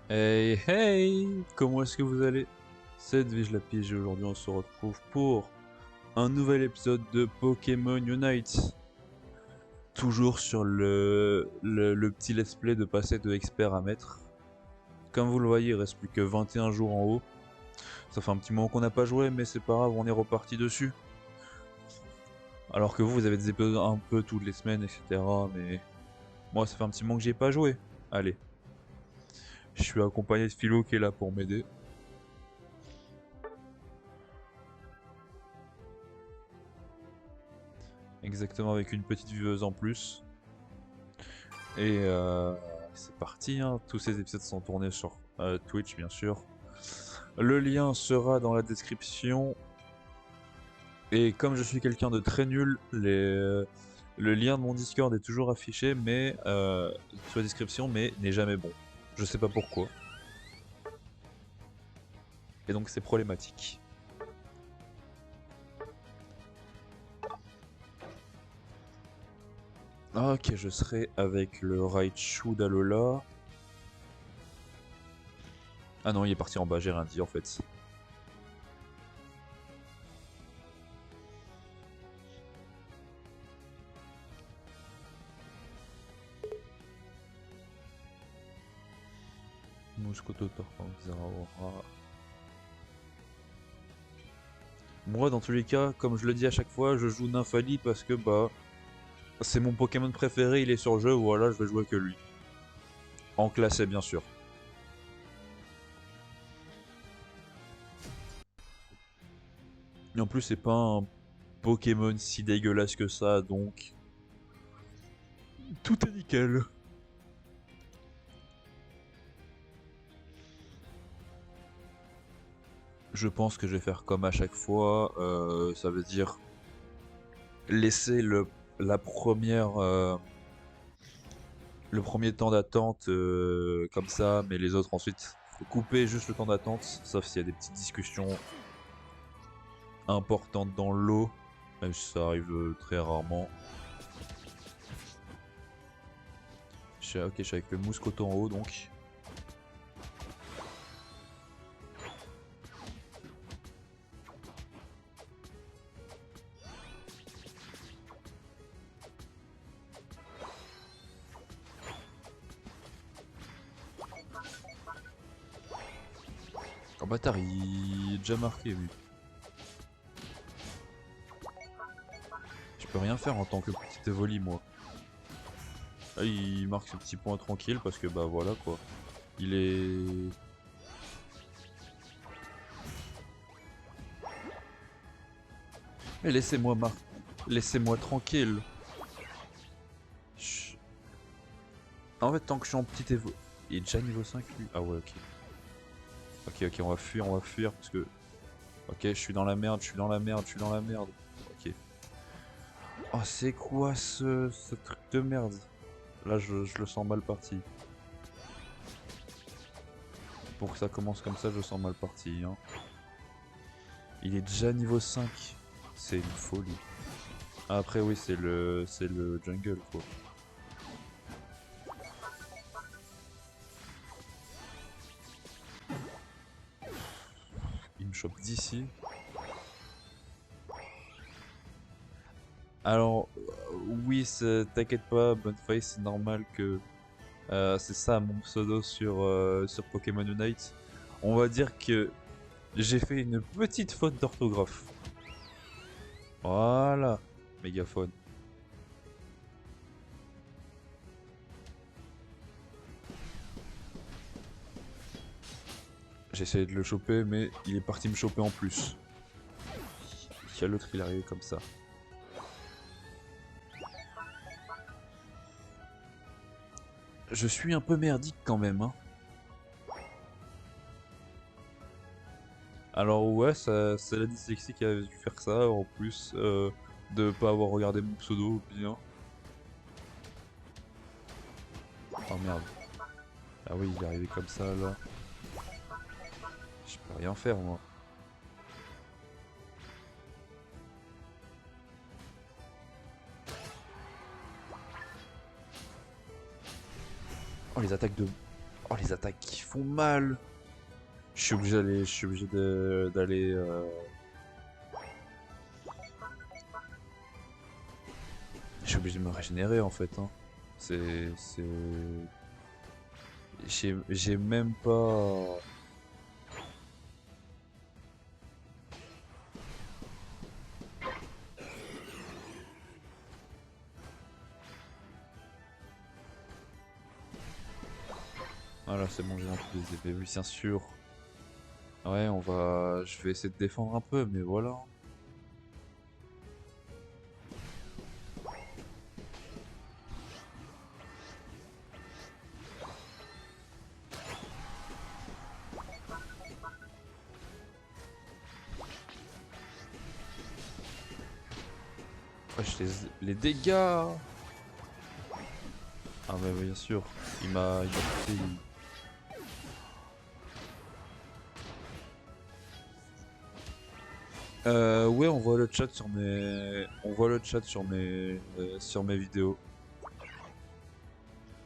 Hey hey, comment est-ce que vous allez? C'est Edwige la Pige et aujourd'hui on se retrouve pour un nouvel épisode de Pokémon Unite. Toujours sur le petit let's play de passer de expert à maître. Comme vous le voyez, il reste plus que 21 jours en haut. Ça fait un petit moment qu'on n'a pas joué, mais c'est pas grave, on est reparti dessus. Alors que vous avez des épisodes un peu toutes les semaines, etc. Mais moi, ça fait un petit moment que j'y ai pas joué. Allez, je suis accompagné de Philo qui est là pour m'aider. Exactement, avec une petite vieweuse en plus. Et c'est parti, hein. Tous ces épisodes sont tournés sur Twitch, bien sûr. Le lien sera dans la description. Et comme je suis quelqu'un de très nul, le lien de mon Discord est toujours affiché, mais sur la description, mais n'est jamais bon. Je sais pas pourquoi. Et donc c'est problématique. Ok, je serai avec le Raichu d'Alola. Ah non, il est parti en bas, j'ai rien dit en fait. Mouscoto Torpon Zeraora. Moi, dans tous les cas, comme je le dis à chaque fois, je joue Nymphali parce que bah c'est mon Pokémon préféré, il est sur le jeu, voilà, je vais jouer que lui. En classé, bien sûr. Et en plus, c'est pas un Pokémon si dégueulasse que ça, donc tout est nickel. Je pense que je vais faire comme à chaque fois, ça veut dire laisser la première, le premier temps d'attente comme ça, mais les autres ensuite couper juste le temps d'attente, sauf s'il y a des petites discussions importantes dans l'eau, même si ça arrive très rarement. Ok, je suis avec le mousqueton en haut donc. Oh bâtard, il est déjà marqué lui. Je peux rien faire en tant que petit Evoli moi. Là il marque ce petit point tranquille parce que bah voilà quoi. Il est... Mais laissez-moi laissez-moi tranquille. Chut. En fait tant que je suis en petit Evo... Il est déjà niveau 5 lui. Ah ouais ok. Ok on va fuir parce que... Ok je suis dans la merde, je suis dans la merde, je suis dans la merde. Ok. Oh c'est quoi ce truc de merde? Là je le sens mal parti. Pour que ça commence comme ça, je sens mal parti. Hein. Il est déjà niveau 5. C'est une folie. Ah, après, oui, c'est le jungle, quoi. Il me chope d'ici. Alors, oui, t'inquiète pas, Boneface, c'est normal que c'est ça mon pseudo sur Pokémon Unite. On va dire que j'ai fait une petite faute d'orthographe. Voilà, mégaphone. J'ai essayé de le choper, mais il est parti me choper en plus. Il y a l'autre, il est arrivé comme ça. Je suis un peu merdique quand même, hein. Alors ouais, c'est la dyslexie qui a dû faire ça, en plus de pas avoir regardé mon pseudo bien. Oh merde. Ah oui, il est arrivé comme ça là. Je peux rien faire moi. Oh les attaques de... Oh, les attaques qui font mal. Je suis obligé d'aller, d'aller. Je suis obligé de me régénérer en fait. Hein. C'est. J'ai même pas. Voilà, c'est bon, j'ai un peu des épées. Oui, bien sûr. Ouais, on va. Je vais essayer de défendre un peu, mais voilà. Wesh, les dégâts! Ah, bah, bien sûr. Il m'a coûté. Ouais, on voit le chat sur on voit le chat sur mes vidéos.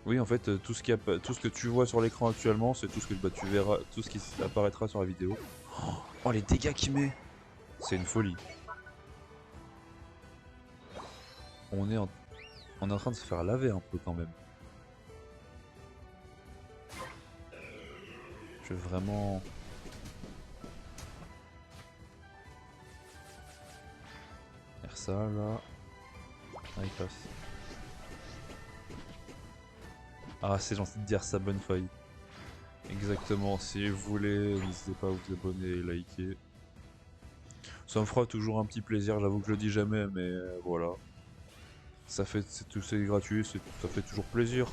Oui, en fait, tout ce que tu vois sur l'écran actuellement, c'est tout ce que bah, tu verras, tout ce qui apparaîtra sur la vidéo. Oh, les dégâts qu'il met! C'est une folie. On est en, on est en train de se faire laver un peu quand même. Je vais vraiment. Faire ça là. Ah, il passe. Ah, c'est gentil de dire ça, bonne faille. Exactement, si vous voulez, n'hésitez pas à vous abonner et liker. Ça me fera toujours un petit plaisir, j'avoue que je le dis jamais, mais voilà. Ça fait, c'est gratuit, ça fait toujours plaisir.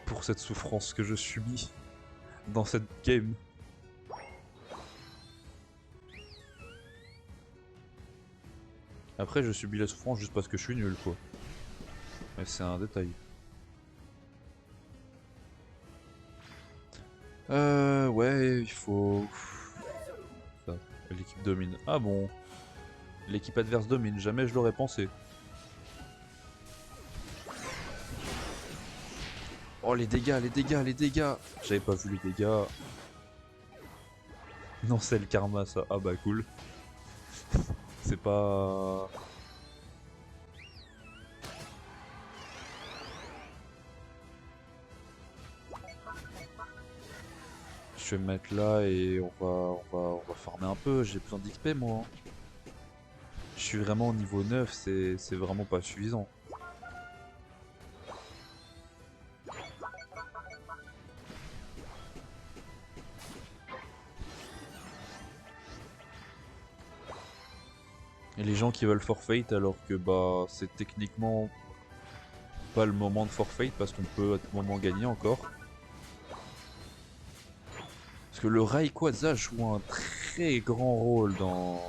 Pour cette souffrance que je subis dans cette game. Après, je subis la souffrance juste parce que je suis nul, quoi. Mais c'est un détail. Ouais, il faut. Ça, l'équipe domine. Ah bon, l'équipe adverse domine, jamais je l'aurais pensé. Oh, les dégâts, les dégâts, les dégâts! J'avais pas vu les dégâts. Non, c'est le karma, ça. Ah bah cool. C'est pas. Je vais me mettre là et on va farmer un peu. J'ai besoin d'XP moi. Je suis vraiment au niveau 9, c'est vraiment pas suffisant. Et les gens qui veulent forfait alors que bah c'est techniquement pas le moment de forfait parce qu'on peut à tout moment gagner encore. Parce que le Rayquaza joue un très grand rôle dans.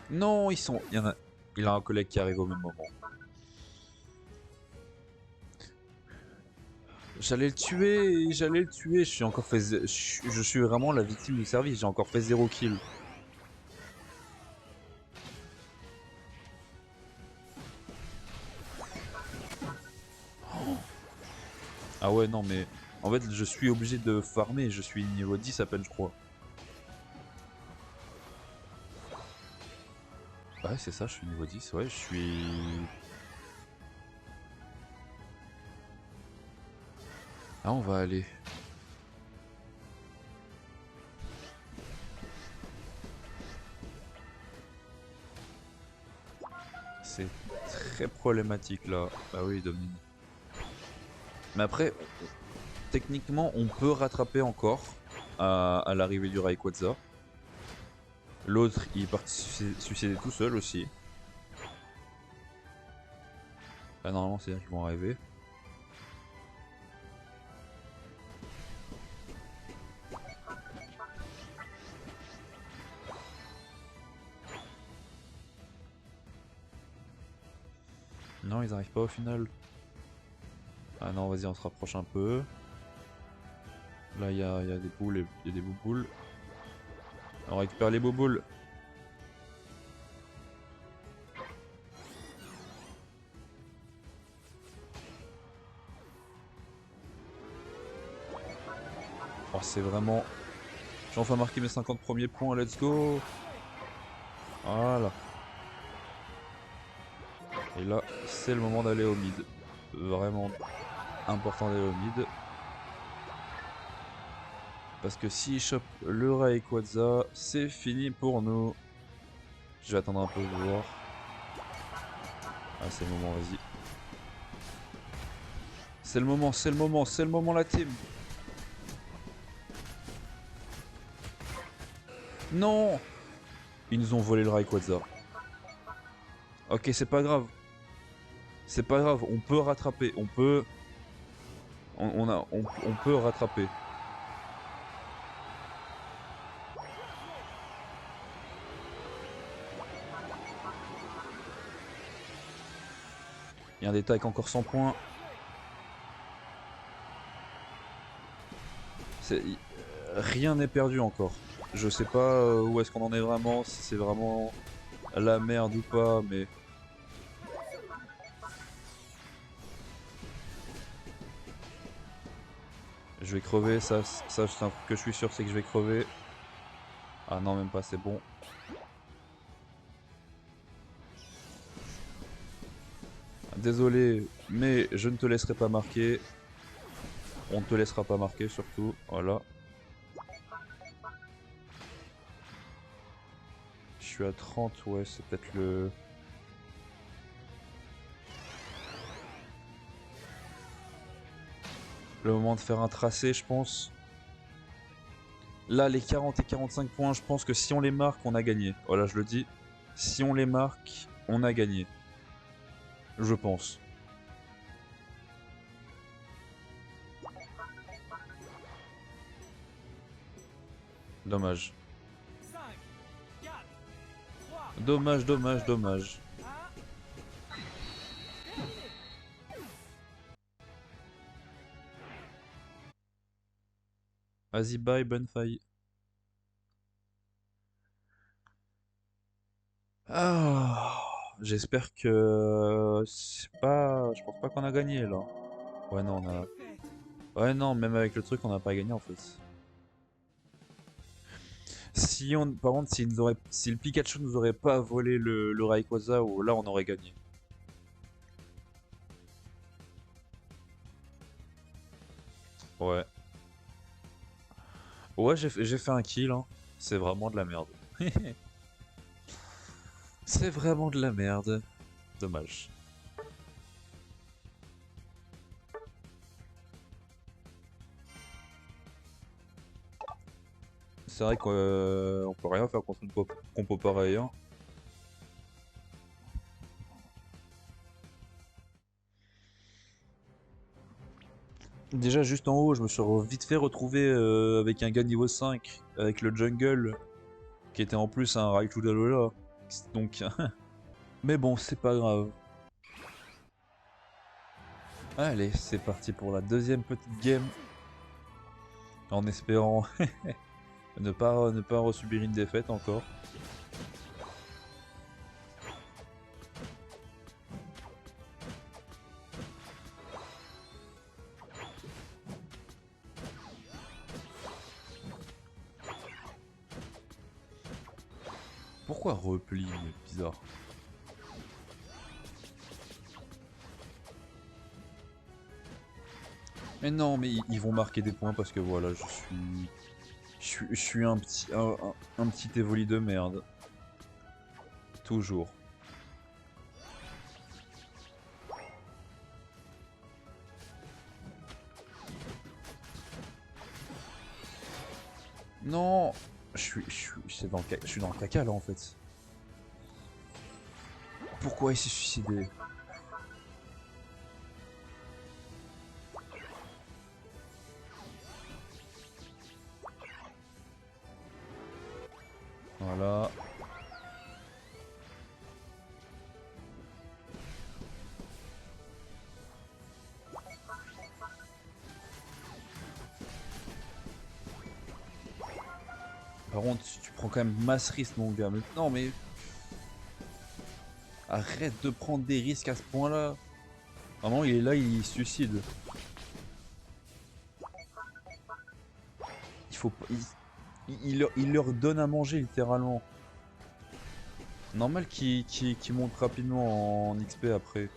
Non, ils sont. Il y en a. Il a un collègue qui arrive au même moment. J'allais le tuer, je suis encore fait. Je suis vraiment la victime du service, j'ai encore fait 0 kill. Ah ouais, non, mais. En fait, je suis obligé de farmer, je suis niveau 10 à peine, je crois. Ouais, c'est ça, je suis niveau 10, ouais, je suis. Ah, on va aller. C'est très problématique là. Bah oui, domine. Mais après, techniquement, on peut rattraper encore à l'arrivée du Rayquaza. L'autre, il est parti suicider tout seul aussi. Là, normalement, c'est-à-dire qu'ils vont arriver. Non, ils arrivent pas au final. Ah non, vas-y, on se rapproche un peu. Là, il y a des boules, il y a des bouboules. On récupère les bouboules. Oh, c'est vraiment... J'ai enfin marqué mes 50 premiers points, let's go. Voilà. Et là, c'est le moment d'aller au mid. Vraiment important d'aller au mid. Parce que s'il chope le Rayquaza, c'est fini pour nous. Je vais attendre un peu, voir. Ah, c'est le moment, vas-y. C'est le moment, c'est le moment, c'est le moment la team. Non! Ils nous ont volé le Rayquaza. Ok, c'est pas grave. C'est pas grave, on peut rattraper, on peut... On peut rattraper. Il y a un détail encore 100 points. Rien n'est perdu encore. Je sais pas où est-ce qu'on en est vraiment, si c'est vraiment la merde ou pas, mais... Je vais crever, ça c'est un truc que je suis sûr, c'est que je vais crever. Ah non, même pas, c'est bon. Désolé, mais je ne te laisserai pas marquer. On ne te laissera pas marquer surtout, voilà. Je suis à 30, ouais, c'est peut-être le moment de faire un tracé, je pense. Là, les 40 et 45 points, je pense que si on les marque, on a gagné. Voilà, je le dis. Si on les marque, on a gagné. Je pense. Dommage. Dommage, dommage, dommage. Vas-y, bye, bonne faille. Ah, j'espère que... C'est pas... Je pense pas qu'on a gagné, là. Ouais, non, on a... Ouais, non, même avec le truc, on n'a pas gagné, en fait. Si on... Par contre, si le Pikachu nous aurait pas volé le Rayquaza, là, on aurait gagné. Ouais. Ouais, j'ai fait un kill, hein. C'est vraiment de la merde. C'est vraiment de la merde. Dommage. C'est vrai qu'on peut rien faire contre une compo pareille, hein. Déjà, juste en haut, je me suis vite fait retrouver avec un gars niveau 5, avec le jungle, qui était en plus un Raichu d'Alola. Donc, mais bon, c'est pas grave. Allez, c'est parti pour la deuxième petite game. En espérant ne pas resubir une défaite encore. Pourquoi repli, bizarre. Mais non, mais ils vont marquer des points parce que voilà, je suis un petit évoli de merde. Toujours. Non, je suis dans le caca là en fait. Pourquoi il s'est suicidé? Voilà. Par contre, tu prends quand même masse risque, mon gars. Mais non, mais arrête de prendre des risques à ce point-là. Vraiment, il est là, il se suicide. Il faut pas. Il leur donne à manger littéralement. Normal qu'il monte rapidement en XP après.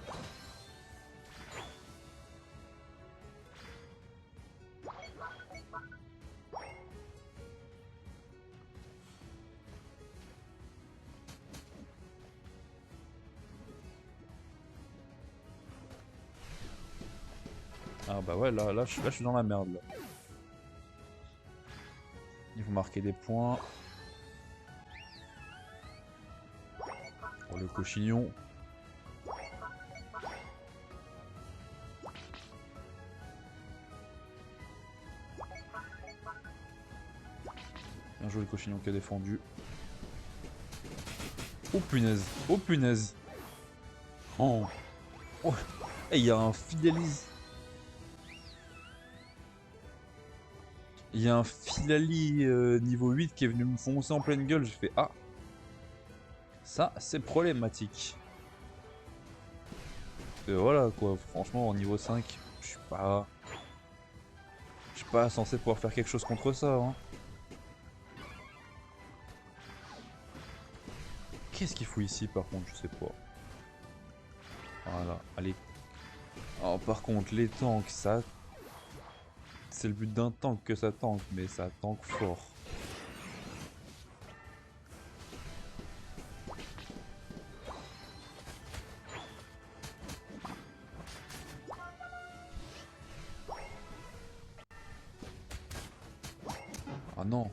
Ah bah ouais, là, je suis dans la merde là. Il faut marquer des points. Pour le cochignon. Bien joué le cochignon qui a défendu. Oh punaise, oh punaise. Oh, oh. Et il y a un Fidélise. Il y a un Filali niveau 8 qui est venu me foncer en pleine gueule. J'ai fait ah, ça c'est problématique. Et voilà quoi, franchement au niveau 5, je suis pas. Je suis pas censé pouvoir faire quelque chose contre ça. Hein. Qu'est-ce qu'il fout ici par contre, je sais pas. Voilà, allez. Alors par contre, les tanks, ça... C'est le but d'un tank que ça tank, mais ça tank fort. Ah non.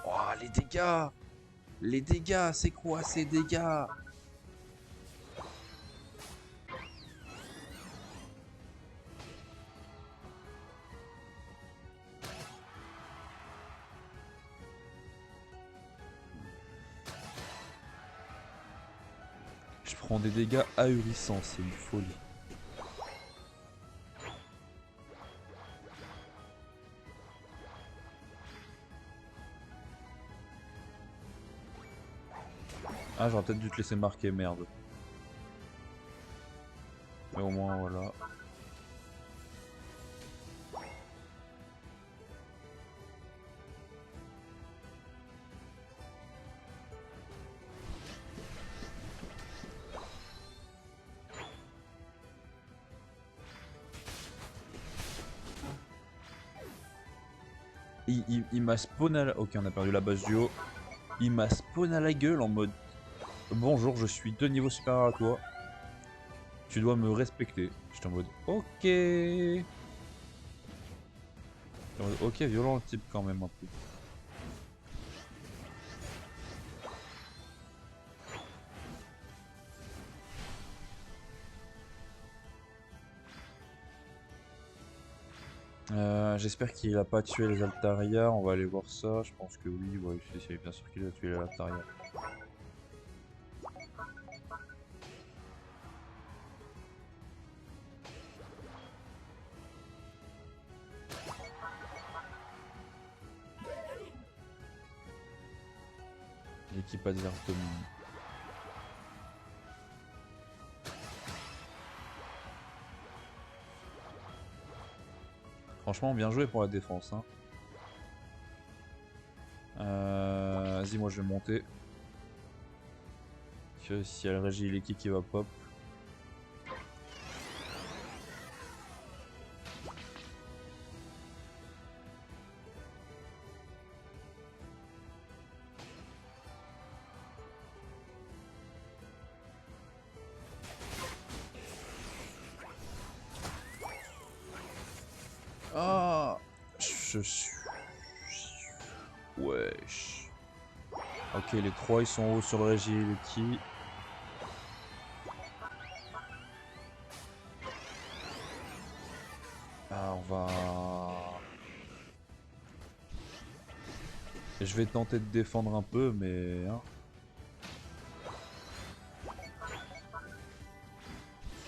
Oh, les dégâts! Les dégâts, c'est quoi ces dégâts? Je prends des dégâts ahurissants, c'est une folie. Ah, j'aurais peut-être dû te laisser marquer, merde. Mais au moins, voilà. Il m'a spawn à la... Ok, on a perdu la base du haut. Il m'a spawn à la gueule en mode... Bonjour, je suis 2 niveaux supérieur à toi. Tu dois me respecter. J'étais en mode... Ok. Ok, violent le type quand même un peu. J'espère qu'il a pas tué les Altaria, on va aller voir ça, je pense que oui, ouais, c'est bien sûr qu'il a tué les Altaria. L'équipe adverse domine. Franchement, bien joué pour la défense. Hein. Vas-y, moi je vais monter. Que si elle régit l'équipe qui va pop. Ah, je suis... Wesh. Ok, les 3 ils sont hauts sur le régie qui. Ah, on va... Je vais tenter de défendre un peu, mais... Hein.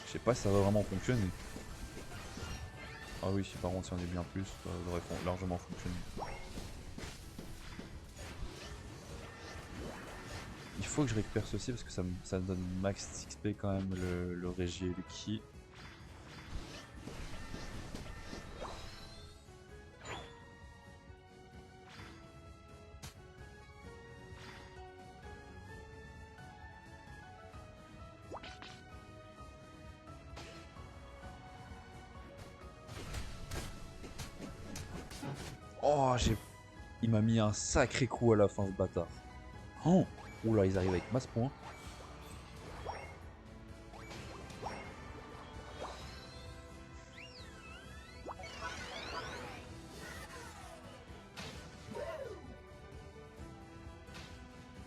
Je sais pas si ça va vraiment fonctionner. Ah oui, si par contre si on est bien plus, ça devrait largement fonctionner. faut que je récupère ceci parce que ça me donne max XP quand même le Régie et le Ki. Oh, il m'a mis un sacré coup à la fin ce bâtard. Oh, oula, ils arrivent avec masse point.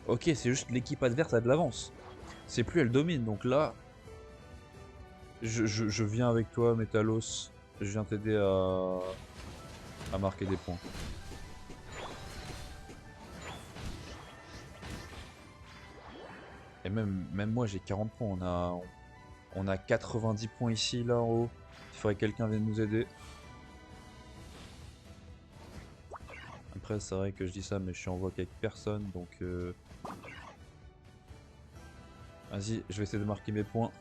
Ok, c'est juste l'équipe adverse a de l'avance. C'est plus elle domine, donc là... Je viens avec toi, Metalos. Je viens t'aider à marquer des points. Et même moi j'ai 40 points, on a 90 points ici, là en haut. Il faudrait que quelqu'un vienne nous aider. Après c'est vrai que je dis ça mais je suis en voie avec personne donc... Vas-y, je vais essayer de marquer mes points.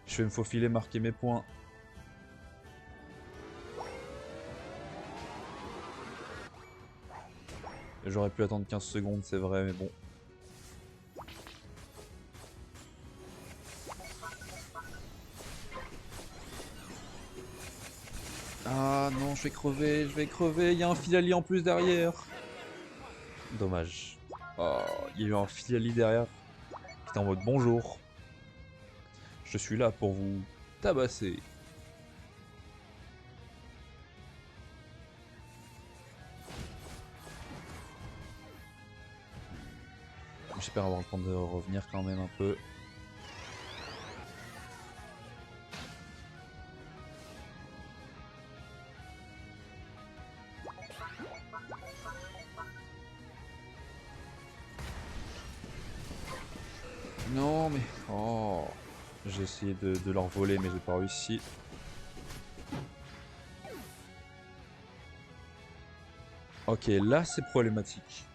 Je vais me faufiler, marquer mes points. J'aurais pu attendre 15 secondes, c'est vrai, mais bon. Ah non, je vais crever, il y a un Philali en plus derrière. Dommage. Oh, il y a eu un Philali derrière. Qui était en mode bonjour. Je suis là pour vous tabasser. J'espère avoir le temps de revenir quand même un peu. Non mais... Oh, j'ai essayé de leur voler mais j'ai pas réussi. Ok, là c'est problématique.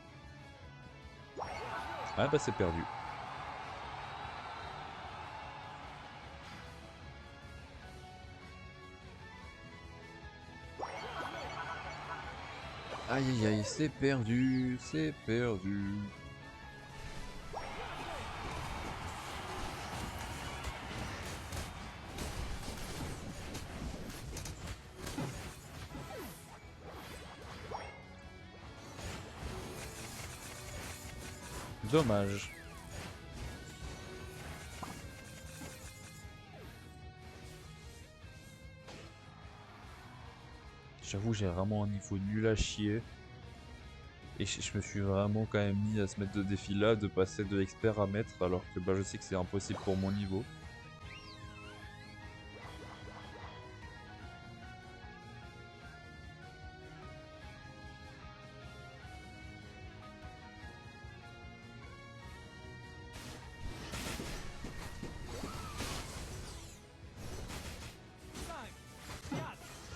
Ah bah c'est perdu. Aïe aïe aïe, c'est perdu, c'est perdu. Dommage. J'avoue, j'ai vraiment un niveau nul à chier. Et je me suis vraiment quand même mis à ce mettre de défi là, de passer de expert à maître, alors que bah, je sais que c'est impossible pour mon niveau.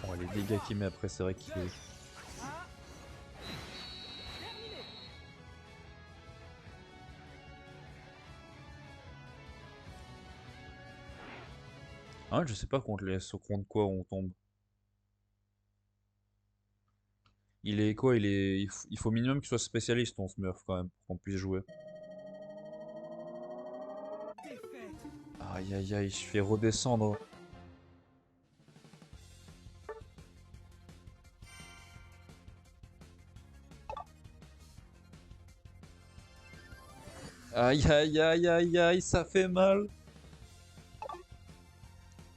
Oh, les dégâts qu'il met après, c'est vrai qu'il est... Ah, je sais pas contre quoi on tombe. Il est quoi? Il faut minimum qu'il soit spécialiste ton Smurf quand même pour qu'on puisse jouer. Aïe aïe aïe, je fais redescendre. Aïe aïe aïe aïe aïe, ça fait mal.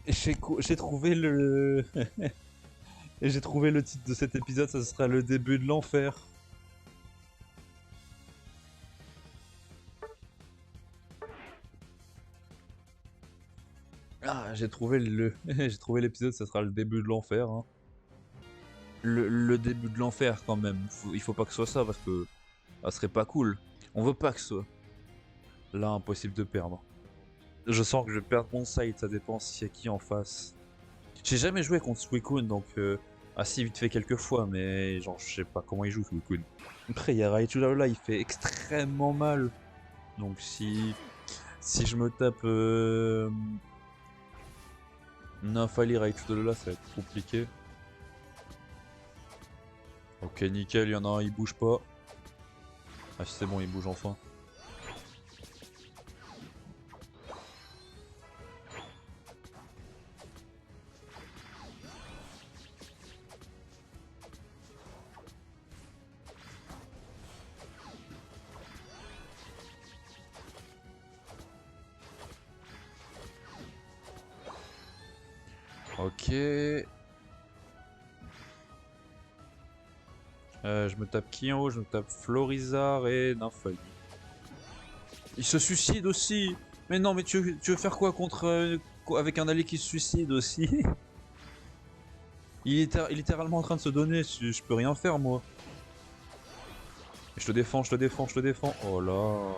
J'ai trouvé le... Et j'ai trouvé le titre de cet épisode, ça sera le début de l'enfer. Ah, j'ai trouvé j'ai trouvé l'épisode, ça sera le début de l'enfer. Hein. Le début de l'enfer quand même. Il faut pas que ce soit ça parce que ça serait pas cool. On veut pas que ce soit. Là, impossible de perdre. Je sens que je vais perdre mon side, ça dépend s'il y a qui en face. J'ai jamais joué contre Suicune donc... Ah si, vite fait quelques fois, mais genre je sais pas comment il joue Suicune. Après il y a Raichu là, il fait extrêmement mal. Donc si je me tape Nymphalir avec tout là, ça va être compliqué. Ok, nickel, il y en a un, il bouge pas. Ah, c'est bon, il bouge enfin. Ok. Je me tape qui en haut? Je me tape Florizard et Nymphalie. Il se suicide aussi! Mais non, mais tu veux faire quoi contre avec un allié qui se suicide aussi? Il est littéralement en train de se donner, je peux rien faire moi. Je te défends, je te défends, je te défends. Oh là.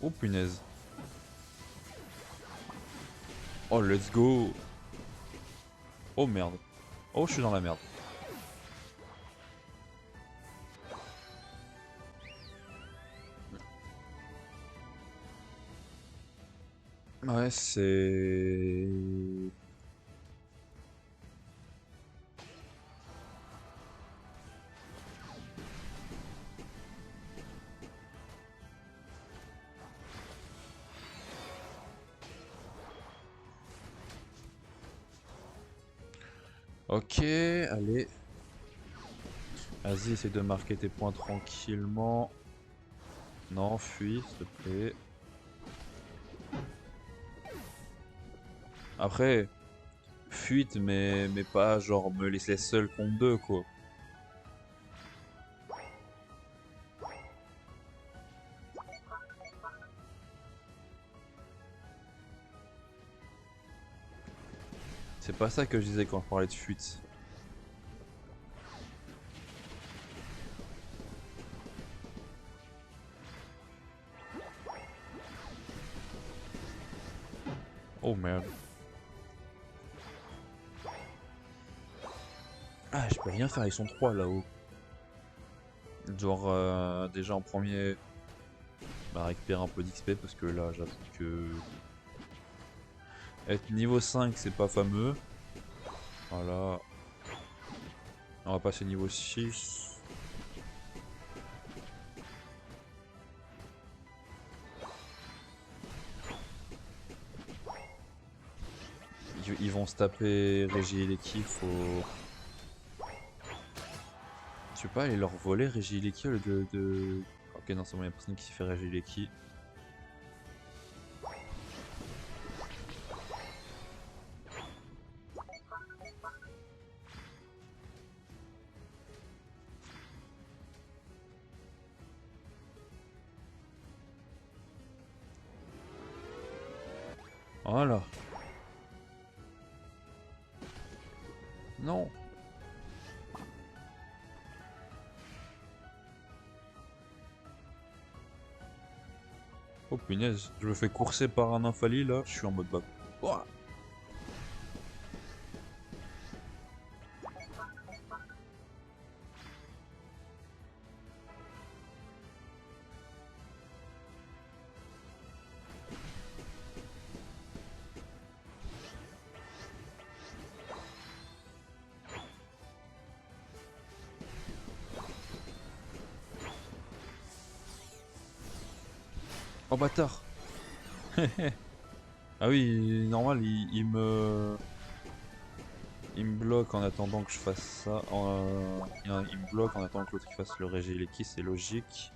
Oh punaise. Oh let's go. Oh merde. Oh je suis dans la merde. Ouais c'est... Ok, allez. Vas-y, essaie de marquer tes points tranquillement. Non, fuis, s'il te plaît. Après, fuite, mais pas genre me laisser seul contre deux, quoi. C'est pas ça que je disais quand je parlais de fuite. Oh merde. Ah, je peux rien faire, ils sont trois là-haut. Genre, déjà en premier, bah, récupérer un peu d'XP parce que là, j'avoue que être niveau 5, c'est pas fameux. Voilà. On va passer niveau 6. Ils vont se taper Régie et Leki, faut... Je sais pas, aller leur voler Régie et Leki au lieu de... Ok, non, c'est bon, y'a personne qui fait Régie et Leki. Voilà. Non. Oh punaise, je me fais courser par un infali là, je suis en mode bug. Ouah. Oh bâtard. Ah oui, normal, il me bloque en attendant que je fasse ça. Il me bloque en attendant que l'autre fasse le Regileki, c'est logique.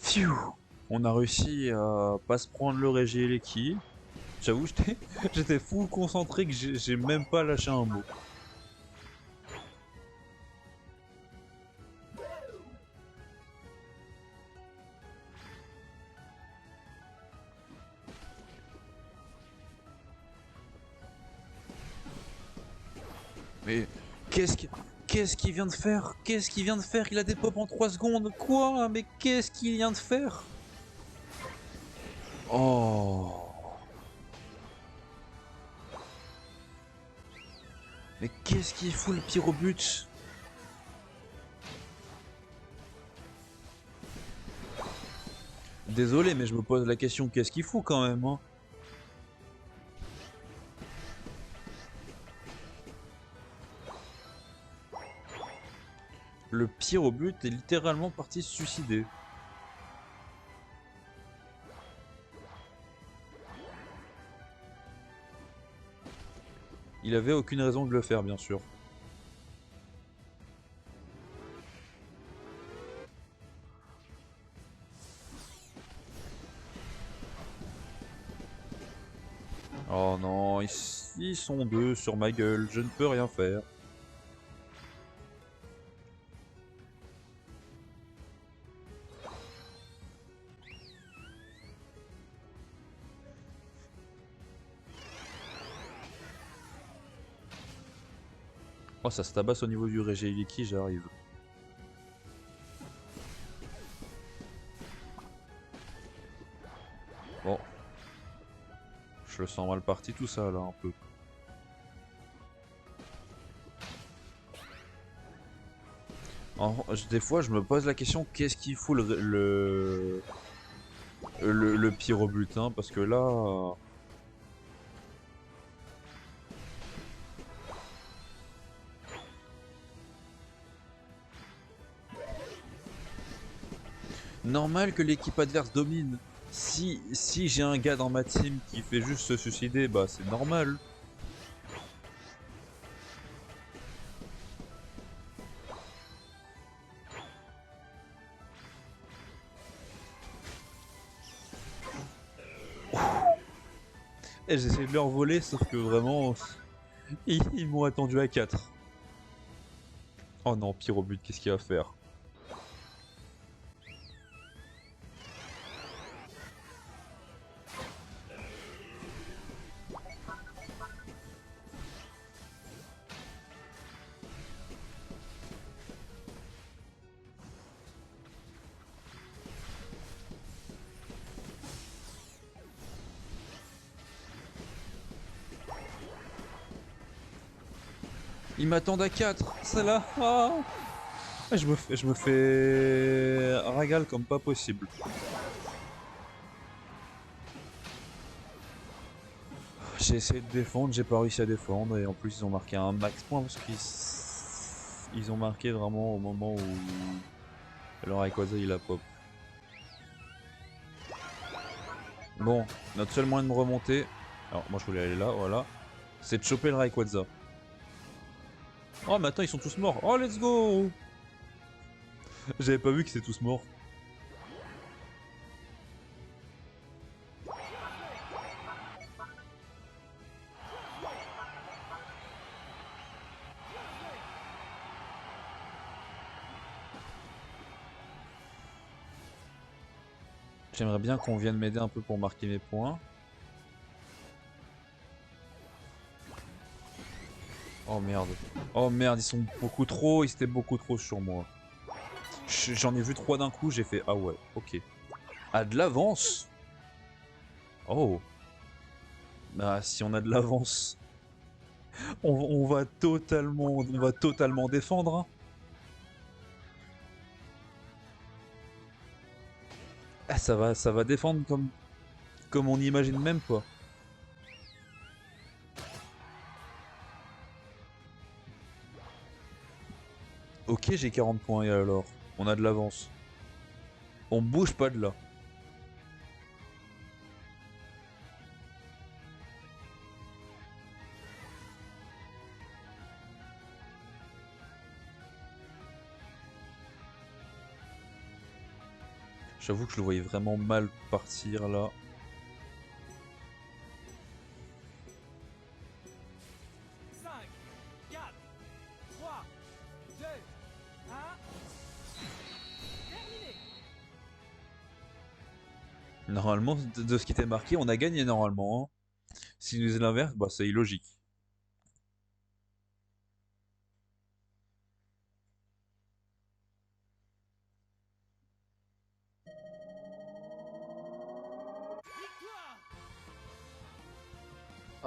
Phew. On a réussi à pas se prendre le Regileki. J'avoue, j'étais full concentré que j'ai même pas lâché un mot. Mais qu'est-ce qu'il qu'est-ce qu'il vient de faire? Qu'est-ce qu'il vient de faire? Il a des pop en 3 secondes. Quoi? Mais qu'est-ce qu'il vient de faire? Oh. Mais qu'est-ce qu'il fout le pyrobut? Désolé, mais je me pose la question, qu'est-ce qu'il fout quand même, hein? Le pyrobut est littéralement parti se suicider. Il avait aucune raison de le faire, bien sûr. Oh non, ils sont deux sur ma gueule, je ne peux rien faire. Oh, ça se tabasse au niveau du Regeiliki, j'arrive. Bon. Je le sens mal parti tout ça, là, un peu. Des fois, je me pose la question, qu'est-ce qu'il fout le pyrobut, hein, parce que là... Normal que l'équipe adverse domine. Si j'ai un gars dans ma team qui fait juste se suicider, bah c'est normal. Et j'essaie de leur voler, sauf que vraiment, ils m'ont attendu à 4. Oh non, pyrobut, qu'est-ce qu'il va faire? Ils m'attendent à 4, c'est là. Ah, je me fais ragal comme pas possible. J'ai essayé de défendre, j'ai pas réussi à défendre et en plus ils ont marqué un max point parce qu'ils ont marqué vraiment au moment où le Rayquaza il a pop. Bon, notre seul moyen de me remonter, alors moi je voulais aller là, voilà, c'est de choper le Rayquaza. Oh mais attends, ils sont tous morts. Oh let's go. J'avais pas vu qu'ils étaient tous morts. J'aimerais bien qu'on vienne m'aider un peu pour marquer mes points. Oh merde. Oh merde, ils sont beaucoup trop, ils étaient beaucoup trop sur moi. J'en ai vu 3 d'un coup, j'ai fait ah ouais, ok. Ah de l'avance. Oh. Bah si on a de l'avance, on va totalement défendre, hein. Ah, ça va défendre comme on n'imagine même pas. Ok, j'ai 40 points et alors, on a de l'avance. On bouge pas de là. J'avoue que je le voyais vraiment mal partir là. Normalement, de ce qui était marqué, on a gagné normalement, hein. Si nous faisait l'inverse, bah c'est illogique.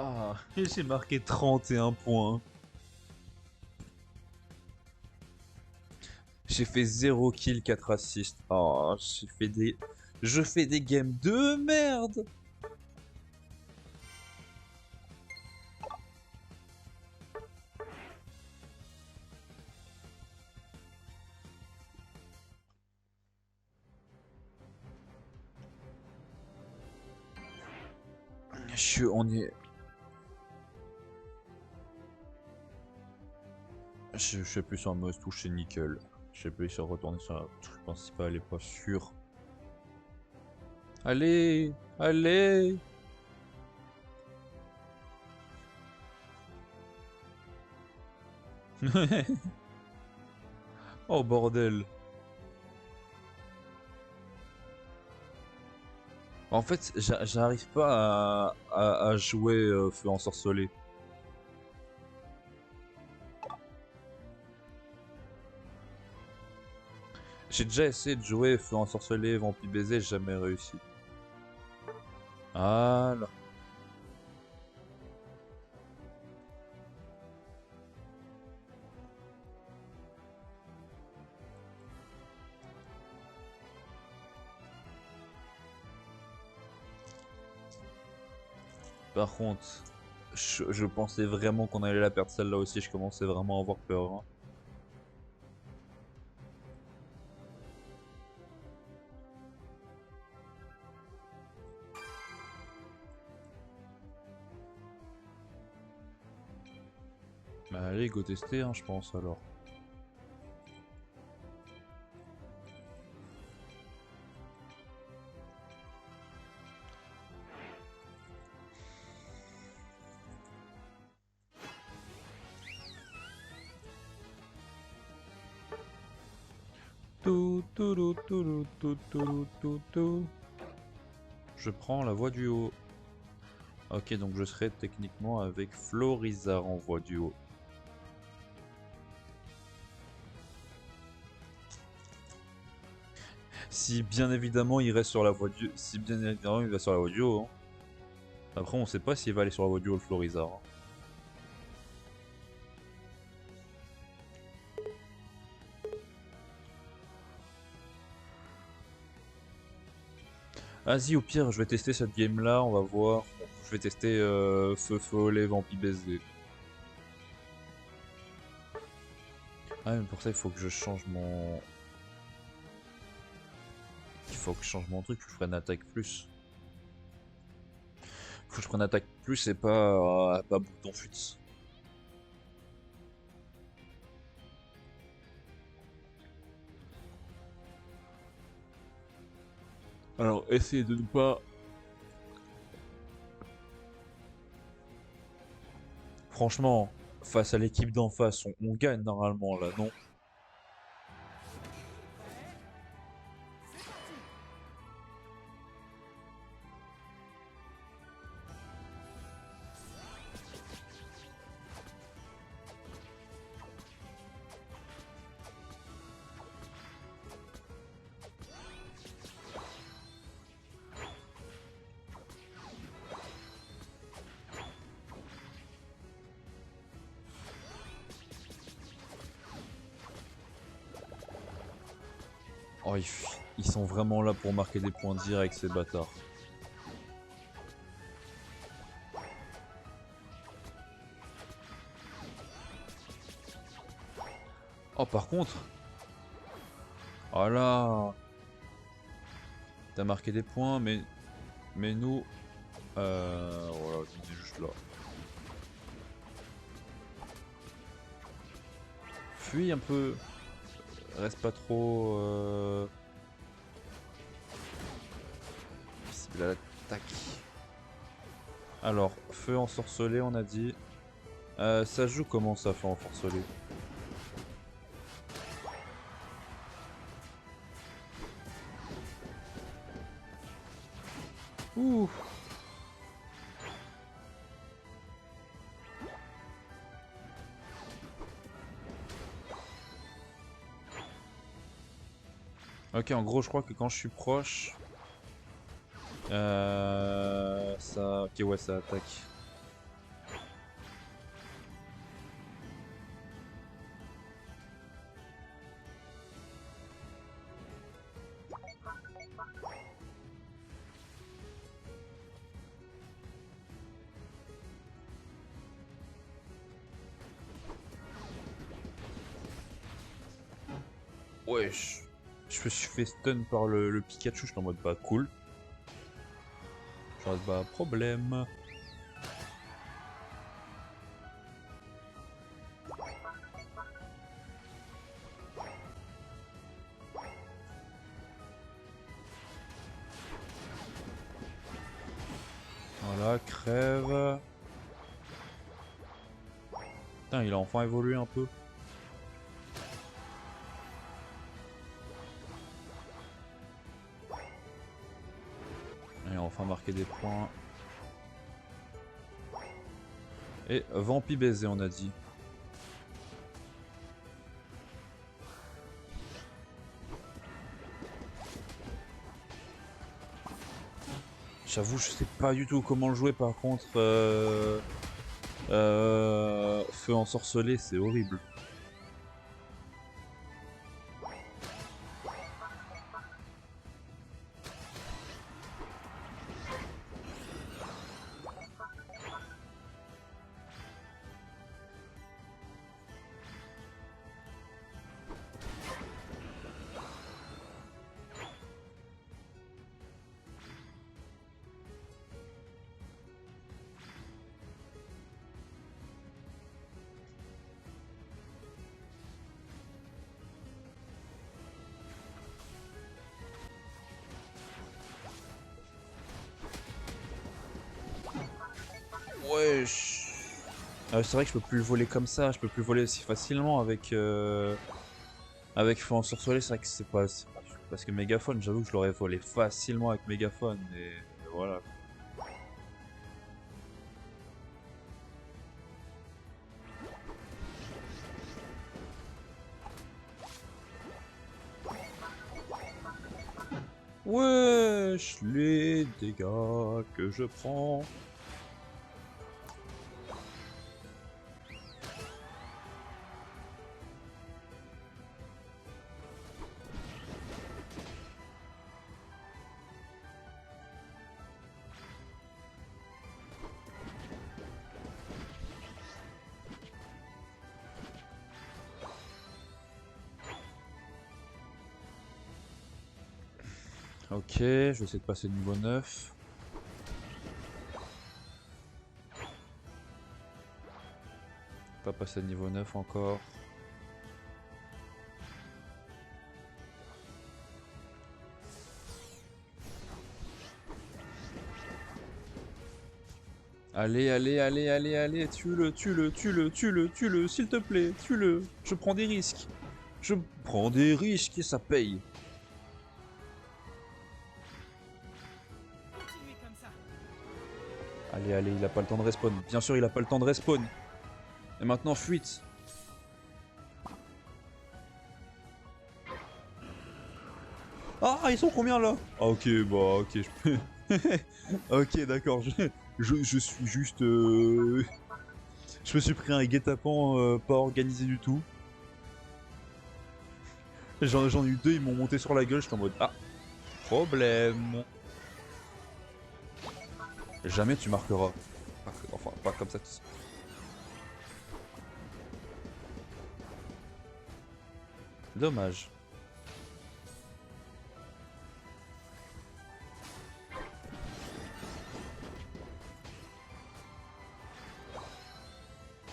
Ah, et j'ai marqué 31 points. J'ai fait 0 kill, 4 assists. Oh, j'ai fait des... Je fais des games de merde. On est... Je sais plus sur un mouse touche, c'est nickel. Je sais plus sur retourner sur la touche principale, elle est pas sûre. Allez, allez. Oh bordel. En fait, j'arrive pas à jouer feu ensorcelé. J'ai déjà essayé de jouer feu ensorcelé, vampire baiser, j'ai jamais réussi. Ah là. Par contre, je pensais vraiment qu'on allait la perdre celle-là aussi, je commençais vraiment à avoir peur, hein. Bah allez, go tester, hein, je pense alors. Je prends la voie du haut. Ok, donc je serai techniquement avec Florizard en voie du haut. Si bien évidemment il reste sur la voie du... Si bien évidemment il va sur la voie du haut, hein. Après on sait pas s'il va aller sur la voie du haut le Florizard, hein. Vas-y, au pire, je vais tester cette game là, on va voir. Je vais tester Feu Follet, Vampire Baiser. Ah, mais pour ça, il faut que je change mon. Il faut que je change mon truc, que je prenne attaque plus. Faut que je prenne attaque plus et pas bouton fuite. Alors, essayez de ne pas. Franchement, face à l'équipe d'en face, on gagne normalement là, non? Oh, ils sont vraiment là pour marquer des points directs, ces bâtards. Oh, par contre. Oh là. T'as marqué des points, mais nous. Voilà, on est juste là. Fuis un peu. Reste pas trop. Visible à l'attaque. Alors, feu ensorcelé, on a dit. Ça joue comment ça, feu ensorcelé? Ouh. Ok, en gros, je crois que quand je suis proche, ça, ok, ouais, ça attaque. Wesh. Je me suis fait stun par le Pikachu, je suis en mode bah cool. Genre bah problème. Voilà, crève. Putain, il a enfin évolué un peu. Il a enfin marqué des points. Et Vampi baiser, on a dit. J'avoue, je sais pas du tout comment le jouer par contre. Feu ensorcelé, c'est horrible. Wesh. C'est vrai que je peux plus le voler comme ça, je peux plus le voler si facilement avec feu ensorcelé, c'est vrai que c'est pas... Parce que mégaphone, j'avoue que je l'aurais volé facilement avec mégaphone, et voilà. Wesh, les dégâts que je prends. Ok, je vais essayer de passer le niveau 9. Pas passer le niveau 9 encore. Allez, allez, allez, allez, allez, tue-le, tue-le, tue-le, tue-le, tue-le, s'il te plaît, tue-le. Je prends des risques. Je prends des risques et ça paye. Allez, allez, il a pas le temps de respawn. Bien sûr, il a pas le temps de respawn. Et maintenant, fuite. Ah, ils sont combien là? Ah, ok, bah, ok, je peux. Ok, d'accord, je suis juste. Je me suis pris un guet-apens pas organisé du tout. J'en ai eu deux, ils m'ont monté sur la gueule, j'étais en mode ah, problème. Jamais tu marqueras. Enfin, pas comme ça. Dommage.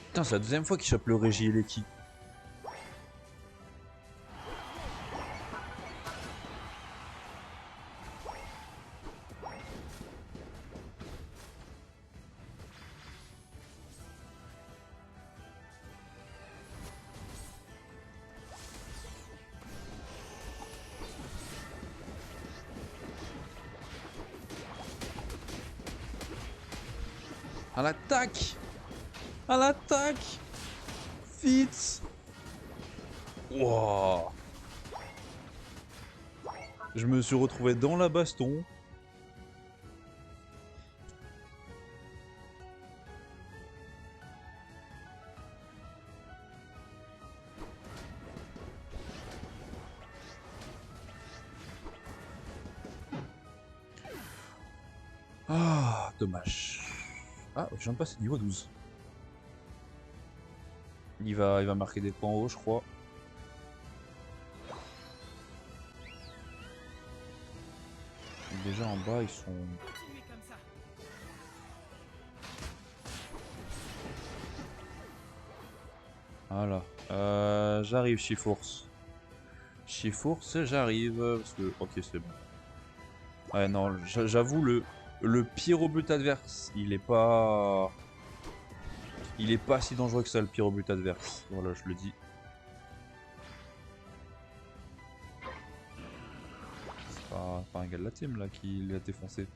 Putain, c'est la deuxième fois qu'il chope le Régie et l'équipe. À l'attaque! À l'attaque! Vite! Wouah! Je me suis retrouvé dans la baston. Ah, dommage. Ah, je viens de passer niveau 12. Il va marquer des points hauts, je crois. déjà en bas, ils sont... Voilà. J'arrive, Chifours. Chifours, j'arrive. Parce que... Ok, c'est bon. Ouais, non, j'avoue, le pire au but adverse, il est pas... Il est pas si dangereux que ça, le pire au but adverse. Voilà, je le dis. C'est pas un gars de la team, là, qui l'a défoncé.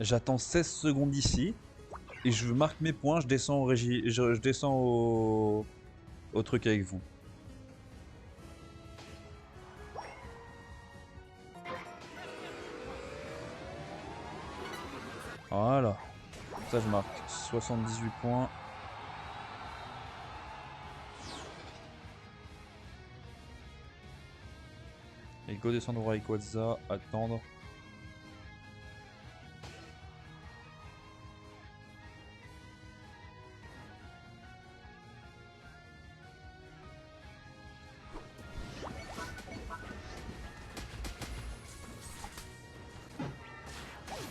J'attends 16 secondes ici. Et je marque mes points, je descends au je descends au truc avec vous. Voilà. Ça je marque 78 points. Et go descendre au Rayquaza, attendre.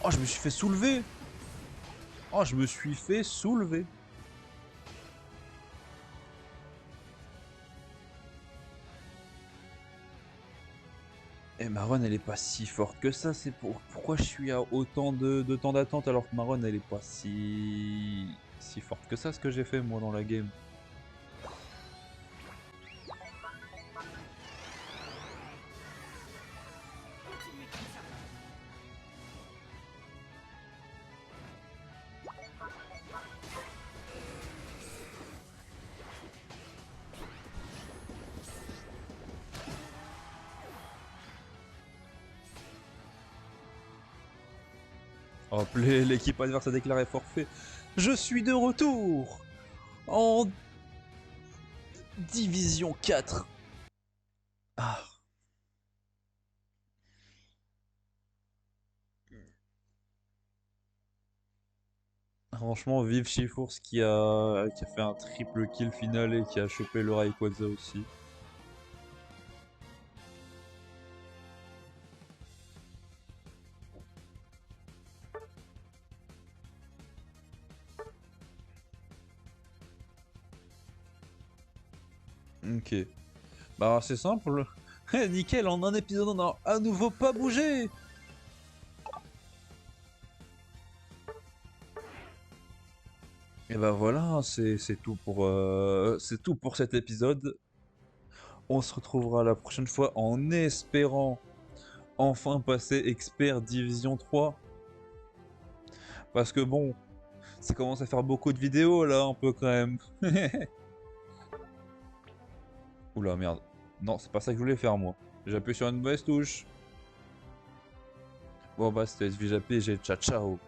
Oh, je me suis fait soulever. Oh, je me suis fait soulever. Et ma run elle est pas si forte que ça, c'est pourquoi je suis à autant de temps d'attente alors que ma run elle est pas si forte que ça ce que j'ai fait moi dans la game. Hop, l'équipe adverse a déclaré forfait. Je suis de retour en Division 4. Ah. Franchement, vive Chifours qui a fait un triple kill final et qui a chopé le Rayquaza aussi. Ok. Bah c'est simple. Nickel, en un épisode on a à nouveau pas bougé. Et bah voilà, c'est tout pour cet épisode. On se retrouvera la prochaine fois en espérant enfin passer expert Division 3. Parce que bon, ça commence à faire beaucoup de vidéos là, un peu quand même. Oula merde. Non, c'est pas ça que je voulais faire moi. J'ai appuyé sur une mauvaise touche. Bon bah c'était SVJP, j'ai ciao ciao.